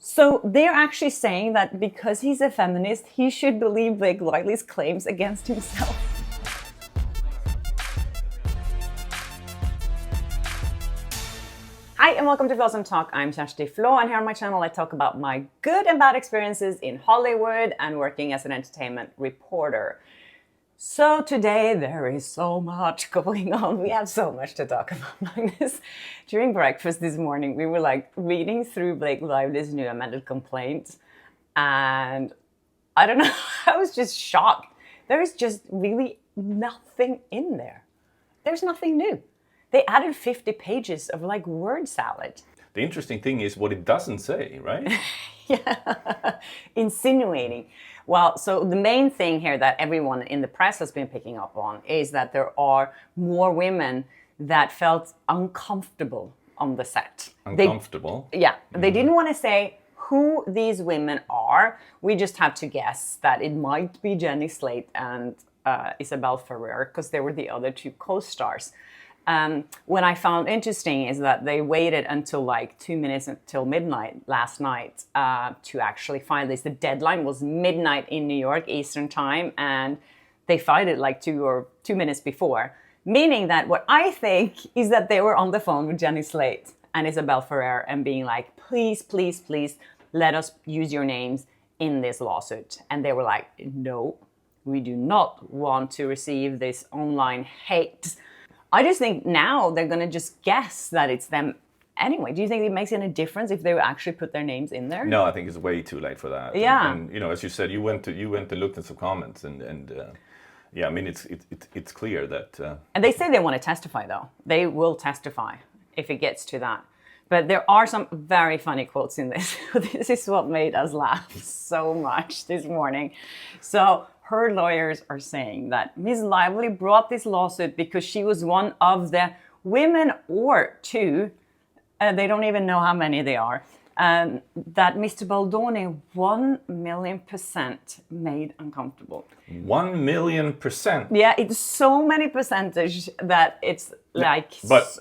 So they're actually saying that because he's a feminist, he should believe Blake Lively's claims against himself. Hi and welcome to Flaa Talk. I'm Kjersti Flaa, and here on my channel I talk about my good and bad experiences in Hollywood and working as an entertainment reporter. So today there is so much going on. We have so much to talk about, Magnus. During breakfast this morning, we were like reading through Blake Lively's new amended complaint, and I don't know, I was just shocked. There is just really nothing in there. There's nothing new. They added 50 pages of like word salad. The interesting thing is what it doesn't say, right? Yeah, insinuating. Well, so the main thing here that everyone in the press has been picking up on is that there are more women that felt uncomfortable on the set. Uncomfortable? They didn't want to say who these women are. We just have to guess that it might be Jenny Slate and Isabelle Ferrer, because they were the other two co-stars. What I found interesting is that they waited until like 2 minutes until midnight last night to actually file this. The deadline was midnight in New York Eastern time, and they filed it like 2 minutes before. Meaning that what I think is that they were on the phone with Jenny Slate and Isabelle Ferrer and being like, please, please, please let us use your names in this lawsuit. And they were like, no, we do not want to receive this online hate. I just think now they're going to just guess that it's them anyway. Do you think it makes any difference if they actually put their names in there? No, I think it's way too late for that. Yeah. And you know, as you said, you went to look at some comments, and yeah, I mean, it's clear that. And they say they want to testify, though. They will testify if it gets to that. But there are some very funny quotes in this. This is what made us laugh so much this morning. So her lawyers are saying that Ms. Lively brought this lawsuit because she was one of the women or two, they don't even know how many they are, that Mr. Baldoni 1,000,000% made uncomfortable. 1,000,000%? Yeah, it's so many percentage that it's like... But,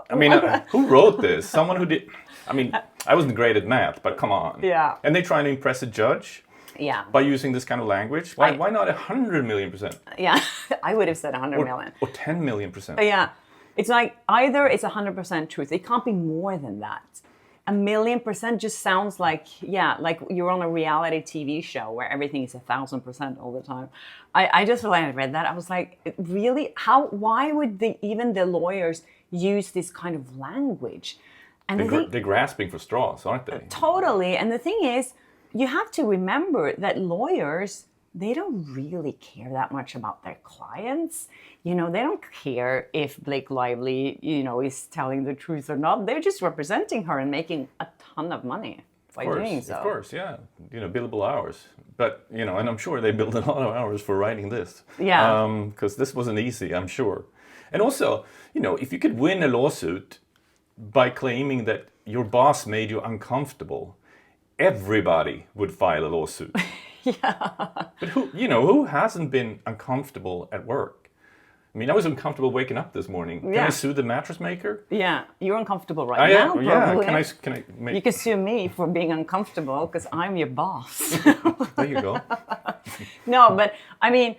I mean, who wrote this? Someone who did... I mean, I wasn't great at math, but come on. Yeah. And they trying to impress a judge? Yeah. By using this kind of language? Why not 100,000,000%? Yeah, I would have said 100 million. Or 10,000,000%. Yeah. It's like either it's 100% truth. It can't be more than that. 1,000,000% just sounds like, yeah, like you're on a reality TV show where everything is 1,000% all the time. I just, when I read that, I was like, really? Why would even the lawyers use this kind of language? And they're grasping for straws, aren't they? Totally. And the thing is, you have to remember that lawyers, they don't really care that much about their clients. You know, they don't care if Blake Lively, you know, is telling the truth or not. They're just representing her and making a ton of money by doing so. Of course, yeah. You know, billable hours. But, you know, and I'm sure they billed a lot of hours for writing this. Yeah. Because this wasn't easy, I'm sure. And also, you know, if you could win a lawsuit by claiming that your boss made you uncomfortable, everybody would file a lawsuit. Yeah. But who hasn't been uncomfortable at work? I mean, I was uncomfortable waking up this morning. Can I sue the mattress maker? Yeah, you're uncomfortable right now, probably. Yeah, can I make... You can sue me for being uncomfortable because I'm your boss. There you go. No, but I mean,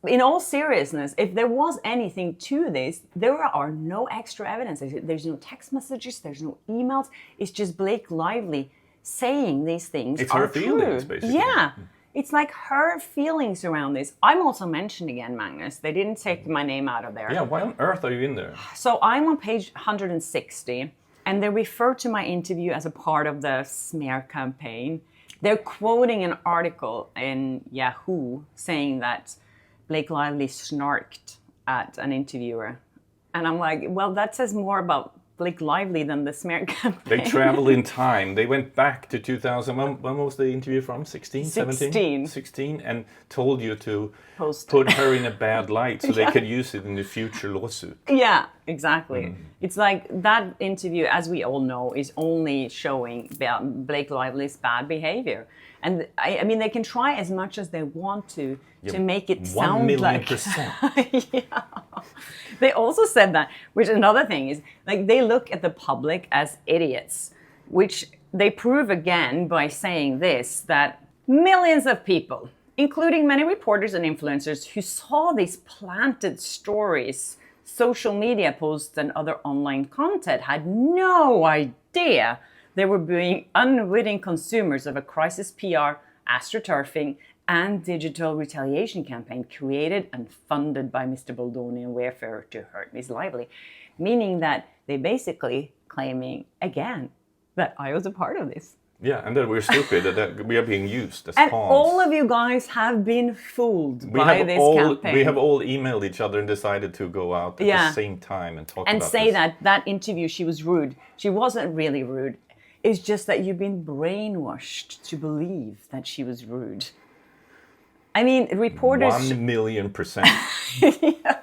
in all seriousness, if there was anything to this, there are no extra evidence. There's no text messages, there's no emails. It's just Blake Lively saying these things. It's her feelings, basically. Yeah. It's like her feelings around this. I'm also mentioned again, Magnus. They didn't take my name out of there. Yeah, why on earth are you in there? So I'm on page 160, and they refer to my interview as a part of the smear campaign. They're quoting an article in Yahoo saying that Blake Lively snarked at an interviewer. And I'm like, well, that says more about Blake Lively than the smear campaign. They traveled in time. They went back to 2000. When was the interview from? 16, 17? 16, and told you to put her in a bad light so they could use it in the future lawsuit. Yeah, exactly. It's like that interview, as we all know, is only showing Blake Lively's bad behavior. And I mean, they can try as much as they want to make it sound like... 1,000,000%. Yeah. They also said that, which another thing is, like, they look at the public as idiots, which they prove again by saying this, that millions of people, including many reporters and influencers who saw these planted stories, social media posts and other online content, had no idea they were being unwitting consumers of a crisis PR, astroturfing, and digital retaliation campaign created and funded by Mr. Baldoni and Wayfarer to hurt Ms. Lively. Meaning that they basically claiming, again, that I was a part of this. Yeah, and that we're stupid, that we are being used as and pawns. All of you guys have been fooled by this campaign. We have all emailed each other and decided to go out at the same time and talk about this. And say that interview, she was rude. She wasn't really rude. It's just that you've been brainwashed to believe that she was rude. I mean, reporters... 1,000,000%. Yeah.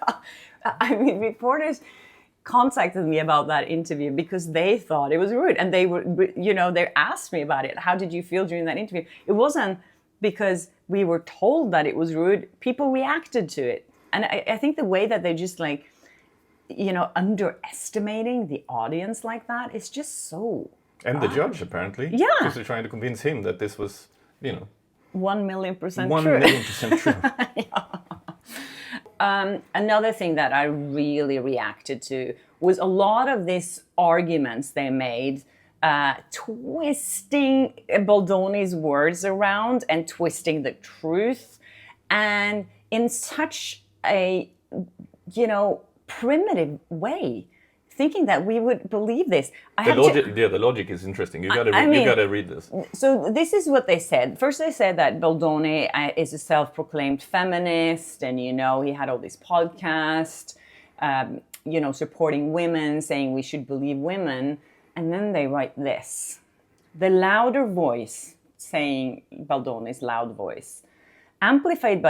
I mean, reporters contacted me about that interview because they thought it was rude. And they were, they asked me about it. How did you feel during that interview? It wasn't because we were told that it was rude. People reacted to it. And I think the way that they just underestimating the audience like that is just so... And the judge, apparently. Yeah. Because they're trying to convince him that this was, 1,000,000% 1,000,000% true. Yeah. Another thing that I really reacted to was a lot of these arguments they made, twisting Baldoni's words around and twisting the truth, and in such a, primitive way. Thinking that we would believe this. The logic is interesting. You gotta read this. So this is what they said. First, they said that Baldoni is a self-proclaimed feminist, and he had all these podcasts, supporting women, saying we should believe women, and then they write this: the louder voice, saying Baldoni's loud voice, amplified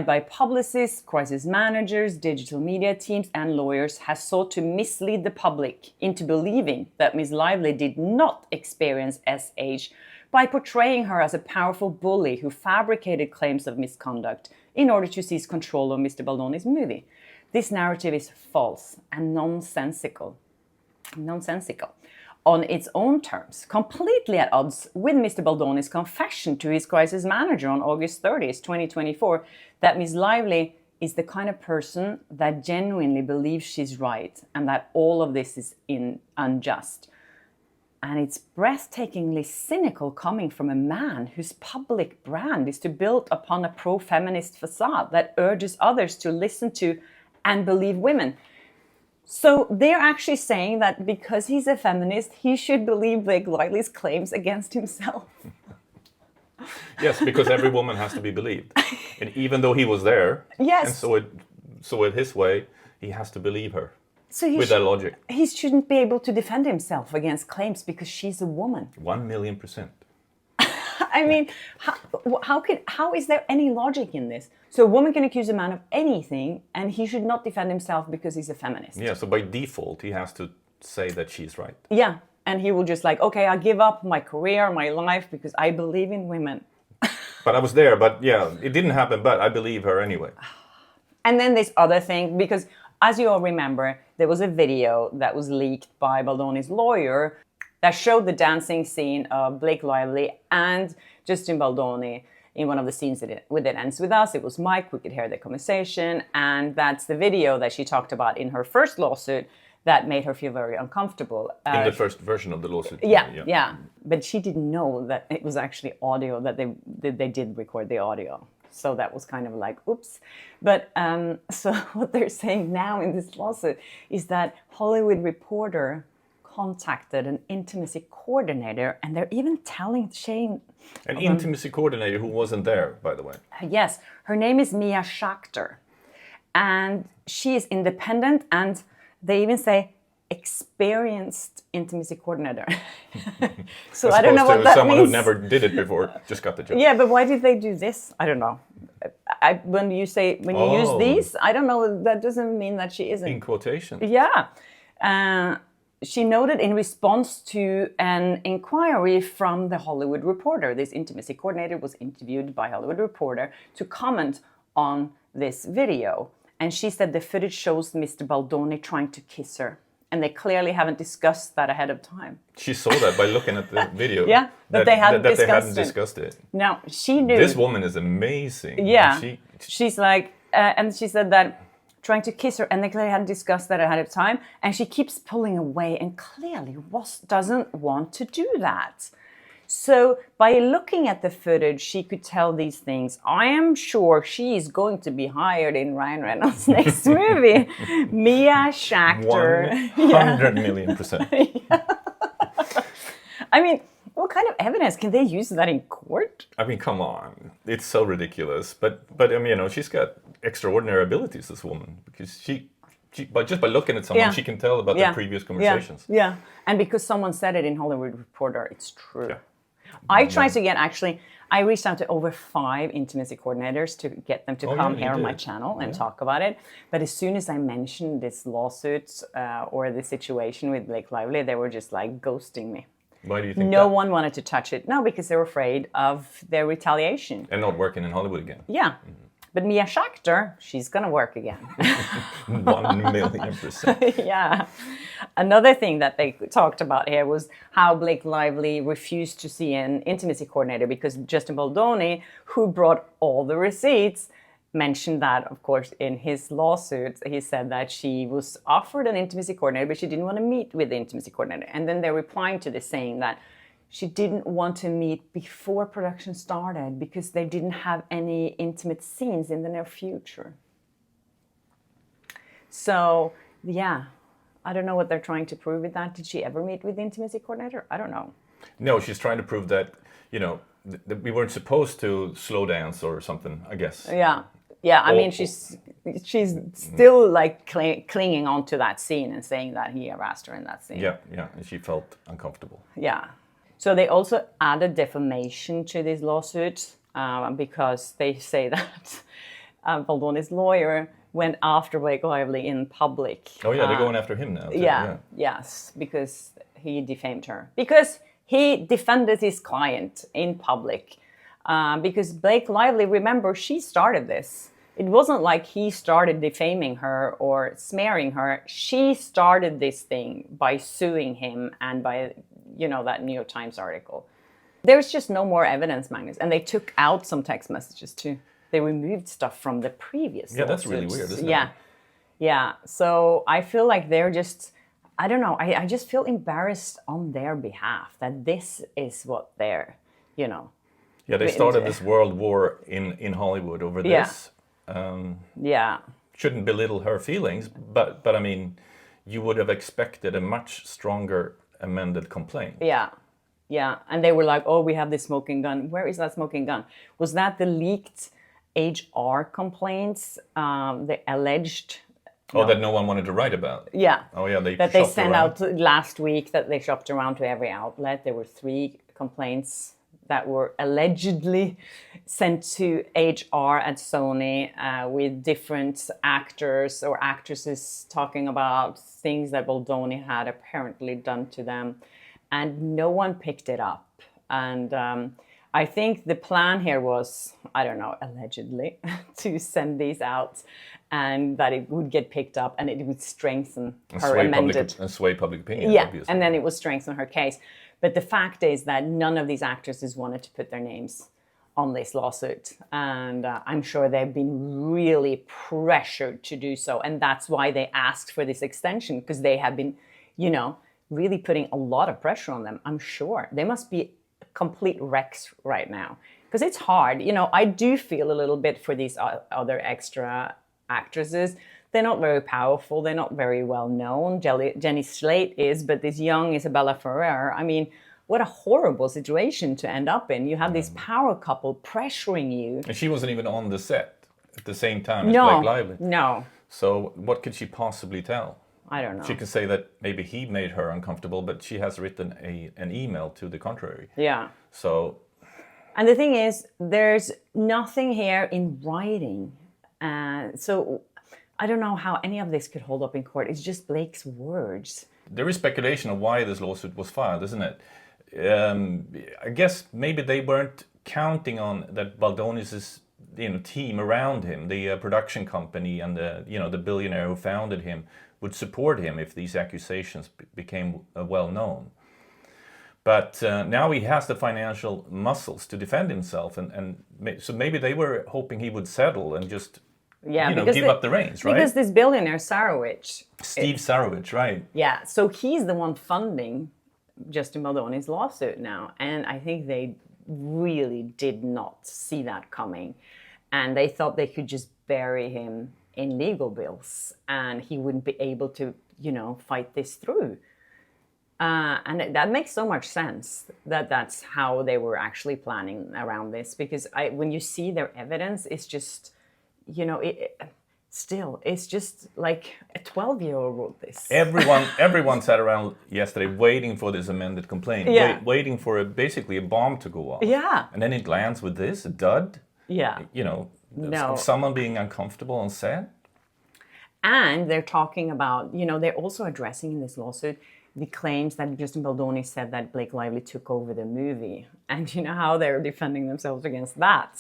by publicists, crisis managers, digital media teams, and lawyers, has sought to mislead the public into believing that Ms. Lively did not experience SH by portraying her as a powerful bully who fabricated claims of misconduct in order to seize control of Mr. Baldoni's movie. This narrative is false and nonsensical on its own terms, completely at odds with Mr. Baldoni's confession to his crisis manager on August 30th, 2024, that Ms. Lively is the kind of person that genuinely believes she's right and that all of this is unjust. And it's breathtakingly cynical coming from a man whose public brand is to build upon a pro-feminist facade that urges others to listen to and believe women. So they're actually saying that because he's a feminist, he should believe Blake Lively's claims against himself. Yes, because every woman has to be believed. And even though he was there, yes, and so it his way, he has to believe her. So with that logic. He shouldn't be able to defend himself against claims because she's a woman. 1,000,000%. I mean, how is there any logic in this? So a woman can accuse a man of anything, and he should not defend himself because he's a feminist. Yeah, so by default, he has to say that she's right. Yeah, and he will just okay, I'll give up my career, my life, because I believe in women. But I was there, but yeah, it didn't happen, but I believe her anyway. And then this other thing, because as you all remember, there was a video that was leaked by Baldoni's lawyer that showed the dancing scene of Blake Lively and Justin Baldoni in one of the scenes with It Ends With Us. It was Mike, we could hear the conversation, and that's the video that she talked about in her first lawsuit that made her feel very uncomfortable. In the first version of the lawsuit. Yeah. But she didn't know that it was actually audio, that they did record the audio. So that was kind of oops. But so what they're saying now in this lawsuit is that Hollywood Reporter contacted an intimacy coordinator, and they're even telling Shane... An intimacy coordinator who wasn't there, by the way. Yes, her name is Mia Schachter, and she is independent, and they even say experienced intimacy coordinator. So I don't know what that someone means. Who never did it before just got the job. Yeah, but why did they do this? I don't know. When you use these, I don't know. That doesn't mean that she isn't. In quotation. Yeah. She noted in response to an inquiry from the Hollywood Reporter. This intimacy coordinator was interviewed by Hollywood Reporter to comment on this video. And she said the footage shows Mr. Baldoni trying to kiss her and they clearly haven't discussed that ahead of time. She saw that by looking at the video. Yeah, that they hadn't discussed it. No, she knew. This woman is amazing. Yeah, she's like, and she said that trying to kiss her, and they clearly hadn't discussed that ahead of time, and she keeps pulling away and clearly doesn't want to do that. So by looking at the footage, she could tell these things. I am sure she is going to be hired in Ryan Reynolds' next movie. Mia Schachter. 100 million %. Yeah. I mean, what kind of evidence can they use that in court? I mean, come on. It's so ridiculous. But I mean, you know, she's got extraordinary abilities, this woman, because she but just by looking at someone, she can tell about their previous conversations. Yeah, and because someone said it in Hollywood Reporter, it's true. Yeah. I tried to get, I reached out to over 5 intimacy coordinators to get them to come here on my channel and talk about it. But as soon as I mentioned this lawsuit or the situation with Blake Lively, they were just like ghosting me. Why do you think No one wanted to touch it. No, because they were afraid of their retaliation. And not working in Hollywood again. Yeah. Mm-hmm. But Mia Schachter, she's going to work again. 1 million %. Yeah. Another thing that they talked about here was how Blake Lively refused to see an intimacy coordinator because Justin Baldoni, who brought all the receipts, mentioned that, of course, in his lawsuit. He said that she was offered an intimacy coordinator, but she didn't want to meet with the intimacy coordinator. And then they're replying to this saying that she didn't want to meet before production started because they didn't have any intimate scenes in the near future. So, yeah, I don't know what they're trying to prove with that. Did she ever meet with the intimacy coordinator? I don't know. No, she's trying to prove that, you know, that we weren't supposed to slow dance or something, I guess. Yeah. Yeah, I mean, she's still like clinging on to that scene and saying that he harassed her in that scene. Yeah, and she felt uncomfortable. Yeah. So they also added defamation to this lawsuit because they say that Baldoni's lawyer went after Blake Lively in public. Oh yeah, they're going after him now. Too. Yes, because he defamed her. Because he defended his client in public. Because Blake Lively, remember, she started this. It wasn't like he started defaming her or smearing her. She started this thing by suing him and by, you know, that New York Times article. There's just no more evidence, Magnus. And they took out some text messages too. They removed stuff from the previous lawsuits. That's really weird, isn't it? Yeah. So I feel like they're just, I don't know, I just feel embarrassed on their behalf that this is what they're, you know. Yeah, they started this world war in Hollywood over this. Shouldn't belittle her feelings, but I mean, you would have expected a much stronger amended complaint. Yeah, and they were like, oh, we have this smoking gun. Where is that smoking gun? Was that the leaked HR complaints, the alleged... that no one wanted to write about? Yeah. Oh yeah, they sent out last week that they shopped around to every outlet. There were 3 complaints that were allegedly sent to HR at Sony with different actors or actresses talking about things that Baldoni had apparently done to them. And no one picked it up. And I think the plan here was, I don't know, allegedly, to send these out and that it would get picked up and it would strengthen her amended... And sway public opinion, yeah, obviously. And then it would strengthen her case. But the fact is that none of these actresses wanted to put their names on this lawsuit. And I'm sure they've been really pressured to do so. And that's why they asked for this extension, because they have been, you know, really putting a lot of pressure on them. I'm sure they must be complete wrecks right now, because it's hard. You know, I do feel a little bit for these other extra actresses. They're not very powerful. They're not very well known. Jenny Slate is, but this young Isabella Ferrer, I mean, what a horrible situation to end up in. You have this power couple pressuring you. And she wasn't even on the set at the same time as Blake Lively. No. So what could she possibly tell? I don't know. She can say that maybe he made her uncomfortable, but she has written an email to the contrary. Yeah. So. And the thing is, there's nothing here in writing. So I don't know how any of this could hold up in court. It's just Blake's words. There is speculation of why this lawsuit was filed, isn't it? I guess maybe they weren't counting on that Baldoni's team around him, the production company and the billionaire who founded him, would support him if these accusations became well known. But now he has the financial muscles to defend himself, so maybe they were hoping he would settle and just give up the reins, right? Because this billionaire Sarowitz, Steve Sarowitz, right? Yeah, so he's the one funding Justin Baldoni's lawsuit now, and I think they really did not see that coming, and they thought they could just bury him in legal bills and he wouldn't be able to, fight this through. And that makes so much sense that that's how they were actually planning around this, because when you see their evidence, it's just, it's just like a 12-year-old wrote this. Everyone sat around yesterday waiting for this amended complaint, waiting for basically a bomb to go off. Yeah. And then it lands with this, a dud. Yeah. Of someone being uncomfortable on set. And they're talking about, they're also addressing in this lawsuit the claims that Justin Baldoni said that Blake Lively took over the movie. And you know how they're defending themselves against that?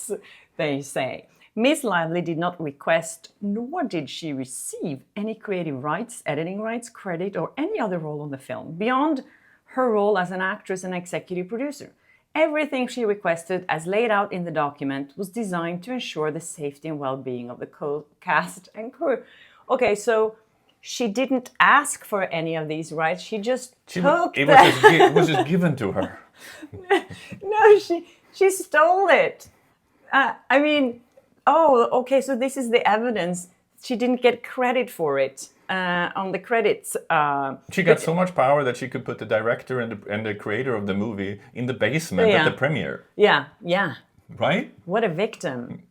They say, Ms. Lively did not request, nor did she receive any creative rights, editing rights, credit, or any other role on the film, beyond her role as an actress and executive producer. Everything she requested, as laid out in the document, was designed to ensure the safety and well-being of the cast and crew. Okay, so she didn't ask for any of these rights. She just took them. It was just given to her. No, she stole it. Okay, so this is the evidence. She didn't get credit for it on the credits. She got so much power that she could put the director and the creator of the movie in the basement at the premiere. Yeah. Right? What a victim.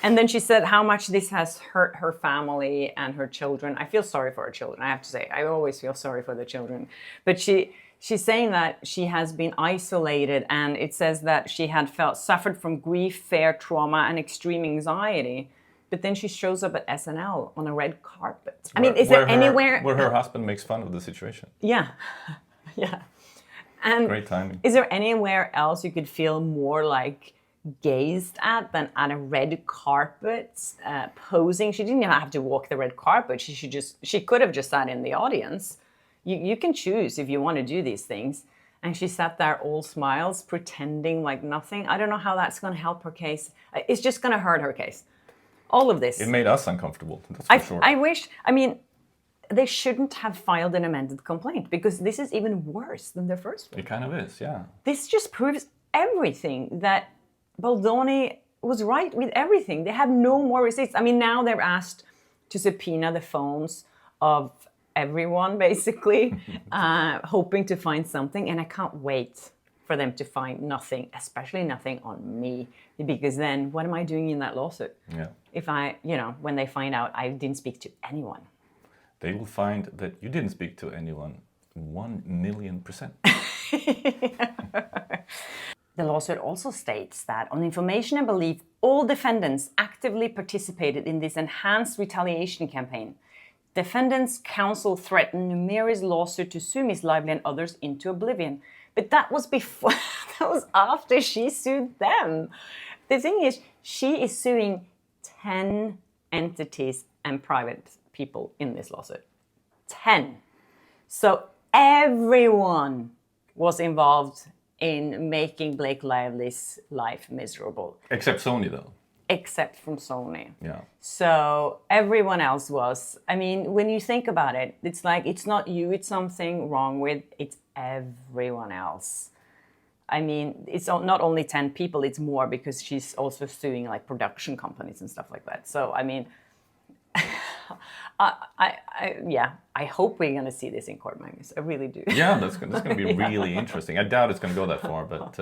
And then she said how much this has hurt her family and her children. I feel sorry for her children, I have to say. I always feel sorry for the children. But she's saying that she has been isolated, and it says that she had suffered from grief, fear, trauma, and extreme anxiety. But then she shows up at SNL on a red carpet. Is there anywhere where her husband makes fun of the situation? Yeah. And great timing. Is there anywhere else you could feel more like gazed at than at a red carpet, posing? She didn't even have to walk the red carpet. She could have just sat in the audience. You can choose if you want to do these things. And she sat there all smiles, pretending like nothing. I don't know how that's going to help her case. It's just going to hurt her case. All of this. It made us uncomfortable, that's for sure. They shouldn't have filed an amended complaint, because this is even worse than the first one. It kind of is, yeah. This just proves everything, that Baldoni was right with everything. They have no more receipts. Now they're asked to subpoena the phones of everyone, basically, hoping to find something. And I can't wait for them to find nothing, especially nothing on me, because then what am I doing in that lawsuit? Yeah. If when they find out I didn't speak to anyone. They will find that you didn't speak to anyone 1,000,000%. The lawsuit also states that on information and belief, all defendants actively participated in this enhanced retaliation campaign. Defendants' counsel threatened numerous lawsuits to sue Ms. Lively and others into oblivion. But that was before, that was after she sued them. The thing is, she is suing 10 entities and private people in this lawsuit. 10. So everyone was involved in making Blake Lively's life miserable. Except Sony, though. Except from Sony. Yeah. So everyone else was. When you think about it, it's like it's not you, it's something wrong with, it's everyone else. It's not only 10 people, it's more, because she's also suing like production companies and stuff like that. So, I hope we're going to see this in court, Magnus. I really do. Yeah, that's going to be really interesting. I doubt it's going to go that far, but.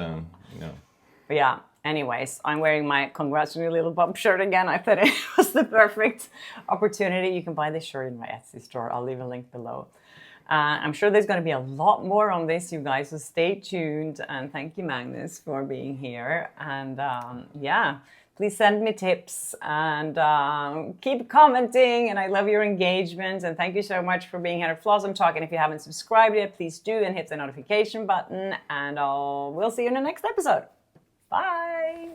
Yeah. Anyways, I'm wearing my Congrats on Your Little Bump shirt again. I thought it was the perfect opportunity. You can buy this shirt in my Etsy store. I'll leave a link below. I'm sure there's going to be a lot more on this, you guys, so stay tuned. And thank you, Magnus, for being here. And please send me tips and keep commenting. And I love your engagement. And thank you so much for being here at Flawsome Talk. And if you haven't subscribed yet, please do, and hit the notification button. And we'll see you in the next episode. Bye.